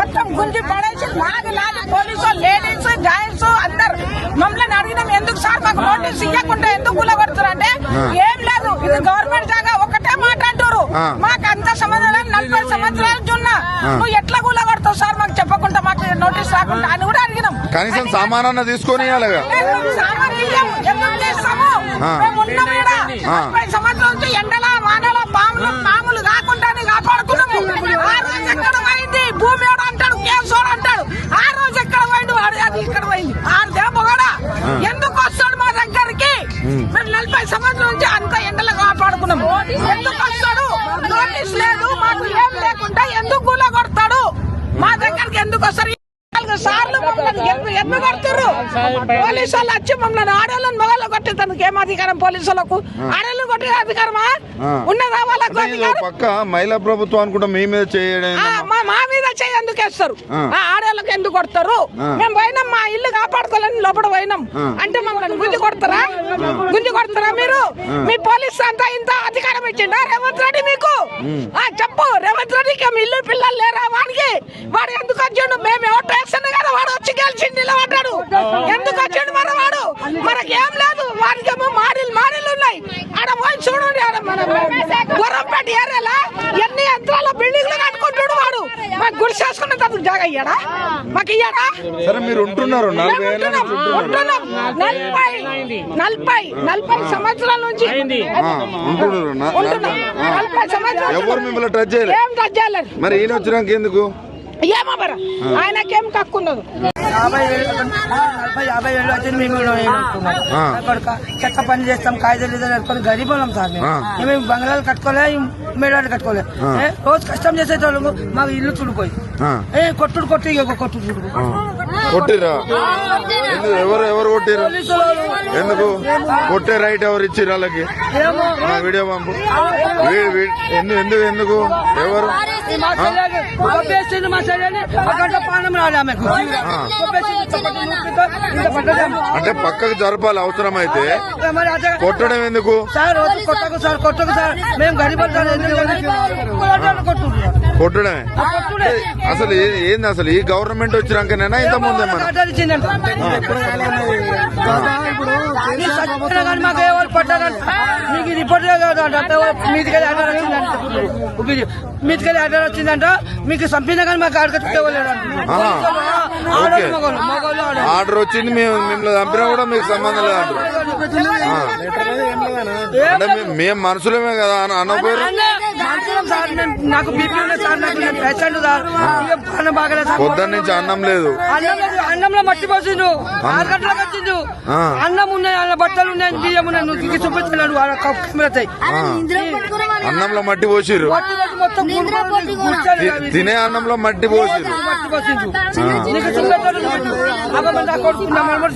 మొత్తం గుంజి పడేసి లాగి పోలీసు లేడీస్ జాయింట్స్ అందరు మమ్మల్ని అడిగినాం, ఎందుకు సార్ మాకు నోటీస్ ఇవ్వకుండా ఎందుకు కూలగొడుతారంటే ఏం లేదు, ఇది గవర్నమెంట్ జాగా ఒకటే మాట్లాడుతారు, మాకు అంత సంబంధం 40 సంవత్సరాల చున్నా నువ్వు ఎట్లా కూలగొడతావు సార్ మాకు చెప్పకుండా, మాకు నోటీస్ రాకుండా అని కూడా అడిగినాం. కనీసం సామానన్న తీసుకొని సామాన్ ఇయ్యాము, ఎందుకు చేస్తాము? మేము ఉన్నాం ఈడ 30 సంవత్సరాల నుంచి ఎండల వానల పాములు కాకుండా కాపాడుకున్నాము. ఆ రోజు ఎక్కడ పోయింది భూమి అంటాడు, కేసోడు అంటాడు, ఆ రోజు ఎక్కడ పోయింది అది ఇక్కడ పోయింది. కూడా ఎందుకు వస్తాడు మా దగ్గరికి? మేము 40 సంవత్సరాల నుంచి అంత ఎండలు కాపాడుకున్నాము. ఎందుకు వస్తాడు? నోటీస్ లేదు, మాకు ఏం లేకుండా ఎందుకు గుల కొడతాడు? మా దగ్గరికి ఎందుకు వస్తారు? సార్లు ఎన్ని కొడుతున్నారు పోలీసు వాళ్ళు వచ్చి మమ్మల్ని ఆడవాళ్ళని మొగలు కొట్టేందుకు ఏం అధికారం? పోలీసులకు ఆడవాళ్ళు కొట్టే అధికారమా ఉన్నదా? వాళ్ళకు పక్క మహిళా ప్రభుత్వం అనుకుంటా మీ మీద చేయడం మా మీద చేయి ఎందుకు వేస్తారు? ఆడవాళ్ళకి ఎందుకు కొడతారు? మేము పోయినాం, మా ఇల్లు కాపాడుకోవాలని లోపల పోయినాం అంటే మమ్మల్ని గుంజి కొడతారా? మీరు? మీ పోలీసు అంతా ఇంత అధికారం ఇచ్చిండా రేవంత్ రెడ్డి మీకు? చెప్పు, రేవంత్ రెడ్డికి మీ ఇల్లు పిల్లలు లేరా? వాడు ఎందుకు వచ్చిండు? మేము ఎవరు వేస్తాను కదా, వాడు వచ్చి గెలిచిండు నిలబడ్డాడు. ఎందుకు వచ్చిండు మన వాడు? మనకేం లేదు, వాడికేమో మాడీలు ఉన్నాయి. ఆడ పోయి చూడండి, ఆడ మన గుర్రంపేట ఏరియాలో ఎన్ని యంత్రాల బిల్డింగ్లు కట్టుకుంటాడు వాడు. మాకు గుడి చేసుకున్న తనకు జాగా ఇయ్యాడా? మాకు ఇయ్యాడా? సరే మీరు ఉంటున్నారు 40 సంవత్సరాల నుంచి ఎవరు మిమ్మల్ని టచ్ చేయలేదు? ఏం టచ్ చేయలేదు. మరి ఈయన వచ్చినాక ఎందుకు? ఏమో మరి ఆయనకేం కక్కున్నది. 50 ఏళ్ళు వచ్చింది. మేము చెత్త పని చేస్తాం, కాగితాలు కట్టుకొని గరీబ్ వాళ్ళం సార్. మేము బంగ్లాలు కట్టుకోలే, మేడాలు కట్టుకోలే. రోజు కష్టం చేసేటోళ్ళు మాకు ఇల్లు చుడిపోయి కొట్టుడు కొట్టిరా? ఎవరు కొట్టిరా? ఎందుకు కొట్టే రైట్ ఎవరు ఇచ్చారు వాళ్ళకి? వీడియో పంపు. ఎందుకు ఎవరు పానం రాలే ఆమెకు. అంటే పక్కకు జరపాలి అవసరం అయితే, కొట్టడం ఎందుకు సార్? రోజు కొట్టకు సార్, మేము గరీబ్ కొట్టడమే. అసలు ఏంది అసలు ఈ గవర్నమెంట్ వచ్చినాకనేనా ఇంత ముందే మాకు ఎవరు పట్టారంటే మీకు రిపోర్ట్ మీదికెళ్ళి ఆర్డర్ వచ్చిందంట, మీకు చంపినా కానీ మాకు ఆర్డర్ వచ్చింది, మేము మిమ్మల్ని చంపినా కూడా మీకు సంబంధం లేదు అంటే మేము మనుషులమే కదా అని అనకపోయారు. నాకు బీపీ సార్, నాకు పేషెంట్ సార్, బాగలేదు సార్. పొద్దున్న నుంచి అన్నం లేదు, అన్నంలో మట్టి పోసిండు, 6 గంటలకు వచ్చిండు. అన్నం ఉన్నాయి, అన్న బట్టలు ఉన్నాయి, బియ్యం ఉన్నాయి, నువ్వు చూపించలేడు. అన్నంలో మట్టి పోసిరు, మొత్తం తినే అన్నంలో మట్టి పోసిరు.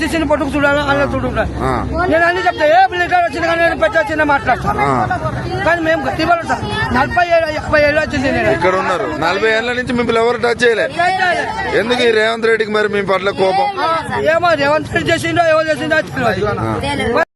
తీసిన పట్టుకు చూడాలి, అన్న చూడ. నేను అన్ని చెప్తా, ఏ లీటర్ వచ్చిన కానీ నేను పెద్ద చిన్న మాట్లాడతాను. కానీ మేము గట్టివాళ్ళు సార్, 40 ఏళ్ళు వచ్చింది. ఇక్కడ ఉన్నారు 40 ఏళ్ల నుంచి మిమ్మల్ని ఎవరు టచ్ చేయలేదు. ఎందుకు ఈ రేవంత్ రెడ్డికి మరి మీ పట్ల కోపం? ఏమో రేవంత్ రెడ్డి చేసిండో ఎవరు చేసిండో తెలియదు.